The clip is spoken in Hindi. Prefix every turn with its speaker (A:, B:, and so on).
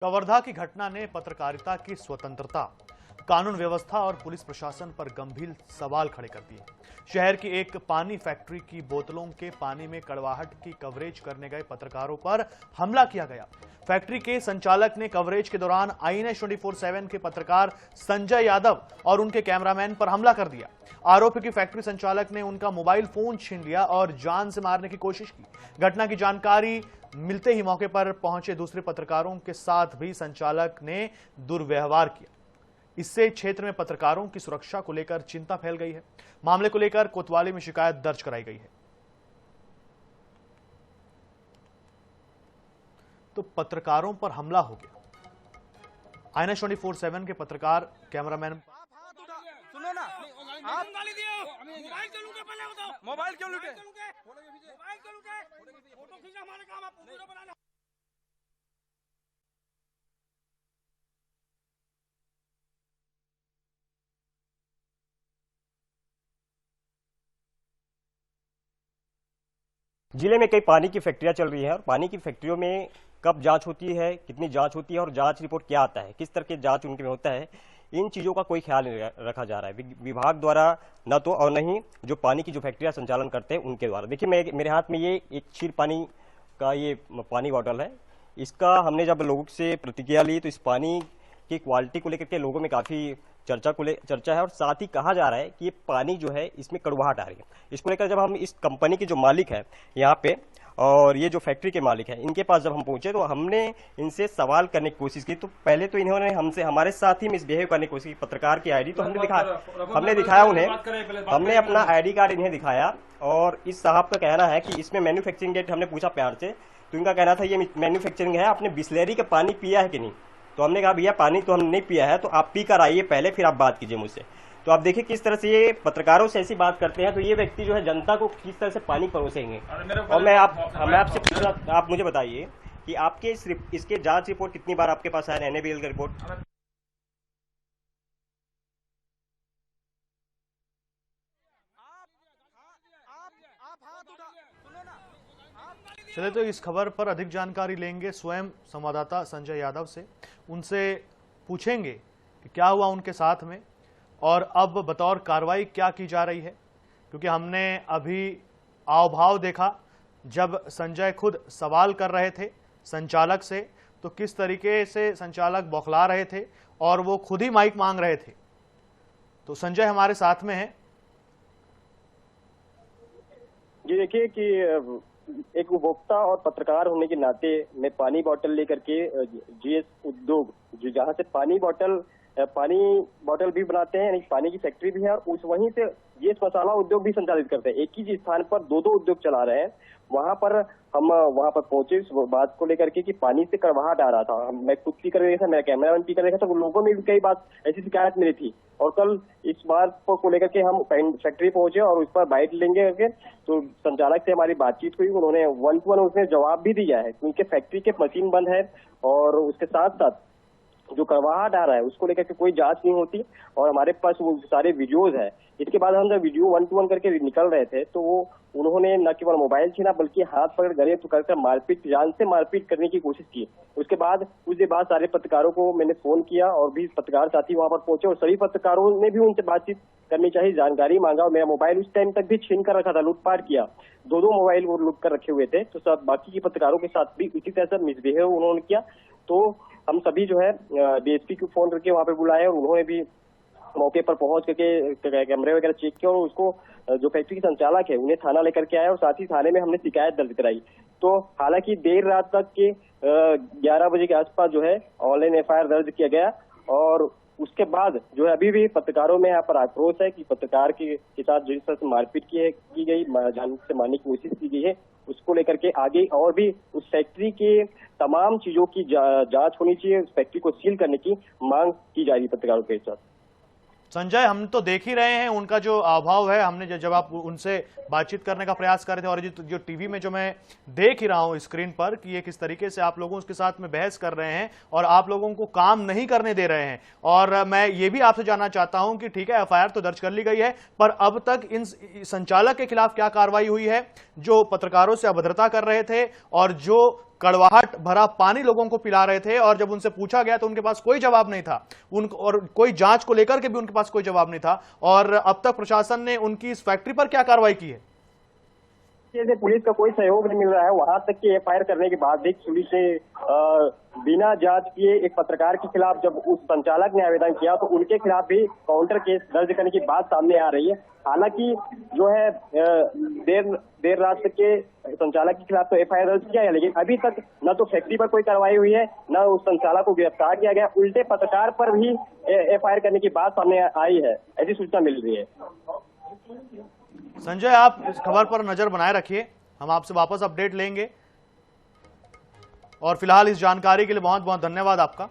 A: कवर्धा की घटना ने पत्रकारिता की स्वतंत्रता, कानून व्यवस्था और पुलिस प्रशासन पर गंभीर सवाल खड़े कर दिए। शहर की एक पानी फैक्ट्री की बोतलों के पानी में कड़वाहट की कवरेज करने गए पत्रकारों पर हमला किया गया। फैक्ट्री के संचालक ने कवरेज के दौरान INS 24/7 के पत्रकार संजय यादव और उनके कैमरामैन पर हमला कर दिया। आरोपी की फैक्ट्री संचालक ने उनका मोबाइल फोन छीन लिया और जान से मारने की कोशिश की। घटना की जानकारी मिलते ही मौके पर पहुंचे दूसरे पत्रकारों के साथ भी संचालक ने दुर्व्यवहार किया। इससे क्षेत्र में पत्रकारों की सुरक्षा को लेकर चिंता फैल गई है। मामले को लेकर कोतवाली में शिकायत दर्ज कराई गई है। तो पत्रकारों पर हमला हो गया। INS 24/7 के पत्रकार कैमरामैन
B: सुनो ना, आप मोबाइल क्यों लूटे? पहले बताओ, मोबाइल क्यों लूटे? फोटो खींचा, हमारे काम आपको वीडियो बनाना।
C: जिले में कई पानी की फैक्ट्रियां चल रही है और पानी की फैक्ट्रियों में कब जांच होती है, कितनी जांच होती है और जांच रिपोर्ट क्या आता है, किस तरह की जांच उनके में होता है, इन चीजों का कोई ख्याल नहीं रखा जा रहा है विभाग द्वारा, न तो और नहीं जो पानी की जो फैक्ट्रियां संचालन करते हैं उनके द्वारा। देखिए, मेरे हाथ में ये एक क्षीर पानी का ये पानी बॉटल है। इसका हमने जब लोगों से प्रतिक्रिया ली तो इस पानी की क्वालिटी को लेकर के लोगों में काफी चर्चा है और साथ ही कहा जा रहा है कि ये पानी जो है इसमें कड़वाहट आ रही है। इसको लेकर जब हम इस कंपनी के जो मालिक है यहाँ पे और ये जो फैक्ट्री के मालिक है इनके पास जब हम पहुंचे तो हमने इनसे सवाल करने की कोशिश की। तो पहले तो इन्होंने हमसे हमारे साथ ही मिसबिहेव करने की कोशिश की। पत्रकार की ID तो हमने दिखाया उन्हें, हमने अपना ID कार्ड इन्हें दिखाया और इस साहब का कहना है कि इसमें मैन्युफैक्चरिंग डेट हमने पूछा प्यार से, तो इनका कहना था ये मैन्युफैक्चरिंग है, आपने बिस्लेरी का पानी पिया है कि नहीं? तो हमने कहा भैया पानी तो हमने नहीं पिया है, तो आप पी कर आइए पहले, फिर आप बात कीजिए मुझसे। तो आप देखिए किस तरह से ये पत्रकारों से ऐसी बात करते हैं। तो ये व्यक्ति जो है जनता को किस तरह से पानी परोसेंगे। और मैं आपसे पूछ रहा, आप मुझे बताइए कि आपके इसके जांच रिपोर्ट कितनी बार आपके पास आया, NABL का रिपोर्ट?
A: चले तो इस खबर पर अधिक जानकारी लेंगे स्वयं संवाददाता संजय यादव से। उनसे पूछेंगे कि क्या हुआ उनके साथ में और अब बतौर कार्रवाई क्या की जा रही है, क्योंकि हमने अभी आव भाव देखा जब संजय खुद सवाल कर रहे थे संचालक से, तो किस तरीके से संचालक बौखला रहे थे और वो खुद ही माइक मांग रहे थे। तो संजय हमारे साथ में है।
D: जी देखिए कि एक उपभोक्ता और पत्रकार होने के नाते मैं पानी बोतल लेकर के GS उद्योग, जो जहाँ से पानी बोतल भी बनाते हैं, यानी पानी की फैक्ट्री भी है, और उस वहीं से GS मसाला उद्योग भी संचालित करते हैं। एक ही स्थान पर दो उद्योग चला रहे हैं। हम वहां पर पहुंचे इस बात को लेकर के कि पानी से कड़वाहट आ रहा था। मैं खुद पी कर देखा था, मेरा कैमरामैन पी कर देखा था, तो लोगों में भी कई बात ऐसी शिकायत मिली थी। और कल इस बात को लेकर के हम फैक्ट्री पहुंचे और उस पर बाइट लेंगे करके तो संचालक से हमारी बातचीत हुई। उन्होंने 1 to 1 उसने जवाब भी दिया है क्योंकि फैक्ट्री के मशीन बंद है और उसके साथ साथ जो कड़वाहट आ रहा है उसको लेकर के कोई जांच नहीं होती। और हमारे पास वो सारे वीडियोज है। इसके बाद हम जब वीडियो 1 to 1 करके निकल रहे थे तो उन्होंने न केवल मोबाइल छीना बल्कि हाथ पकड़ गले पकड़कर मारपीट, जान से मारपीट करने की कोशिश की। उसके बाद कुछ देर बाद सारे पत्रकारों को मैंने फोन किया और भी पत्रकार साथी वहां पर पहुंचे और सभी पत्रकारों ने भी उनसे बातचीत करनी चाहिए, जानकारी मांगा। और मेरा मोबाइल उस टाइम तक भी छीन कर रखा था, लूटपाट किया। दो मोबाइल वो लूट कर रखे हुए थे। तो सब बाकी के पत्रकारों के साथ भी इसी तरह से मिसबिहेव उन्होंने किया। तो हम सभी जो है DSP को फोन करके वहां पे बुलाए और उन्होंने भी मौके पर पहुंच करके कैमरे वगैरह चेक किया और उसको जो फैक्ट्री के संचालक है उन्हें थाना लेकर के आया और साथ ही थाने में हमने शिकायत दर्ज कराई। तो हालांकि देर रात तक के 11 बजे के आसपास जो है ऑनलाइन FIR दर्ज किया गया। और उसके बाद जो है अभी भी पत्रकारों में यहाँ पर आक्रोश है कि पत्रकार के साथ जिस तरह से मारपीट की गई, जान से मारने की कोशिश की गई है, उसको लेकर के आगे और भी उस फैक्ट्री के तमाम चीजों की जांच होनी चाहिए। उस फैक्ट्री को सील करने की मांग की जा रही है पत्रकारों के साथ।
A: संजय, हम तो देख ही रहे हैं उनका जो अभाव है। हमने जब आप उनसे बातचीत करने का प्रयास कर रहे थे और जो टीवी में जो मैं देख ही रहा हूं स्क्रीन पर कि ये किस तरीके से आप लोगों के साथ में बहस कर रहे हैं और आप लोगों को काम नहीं करने दे रहे हैं। और मैं ये भी आपसे जानना चाहता हूं कि ठीक है, FIR तो दर्ज कर ली गई है, पर अब तक इन संचालक के खिलाफ क्या कार्रवाई हुई है जो पत्रकारों से अभद्रता कर रहे थे और जो कड़वाहट भरा पानी लोगों को पिला रहे थे और जब उनसे पूछा गया तो उनके पास कोई जवाब नहीं था। और कोई जांच को लेकर के भी उनके पास कोई जवाब नहीं था। और अब तक प्रशासन ने उनकी इस फैक्ट्री पर क्या कार्रवाई की है?
D: जैसे पुलिस का कोई सहयोग नहीं मिल रहा है, वहां तक कि एफआईआर करने के बाद भी पुलिस ने बिना जांच किए एक पत्रकार के खिलाफ जब उस संचालक ने आवेदन किया तो उनके खिलाफ भी काउंटर केस दर्ज करने की बात सामने आ रही है। हालांकि जो है देर रात तक के संचालक के खिलाफ तो एफआईआर दर्ज किया है, लेकिन अभी तक न तो फैक्ट्री पर कोई कार्रवाई हुई है, न उस संचालक को गिरफ्तार किया गया। उल्टे पत्रकार पर भी एफआईआर करने की बात सामने आई है, ऐसी सूचना मिल रही है।
A: संजय, आप इस खबर पर नजर बनाए रखिए, हम आपसे वापस अपडेट लेंगे। और फिलहाल इस जानकारी के लिए बहुत बहुत धन्यवाद आपका।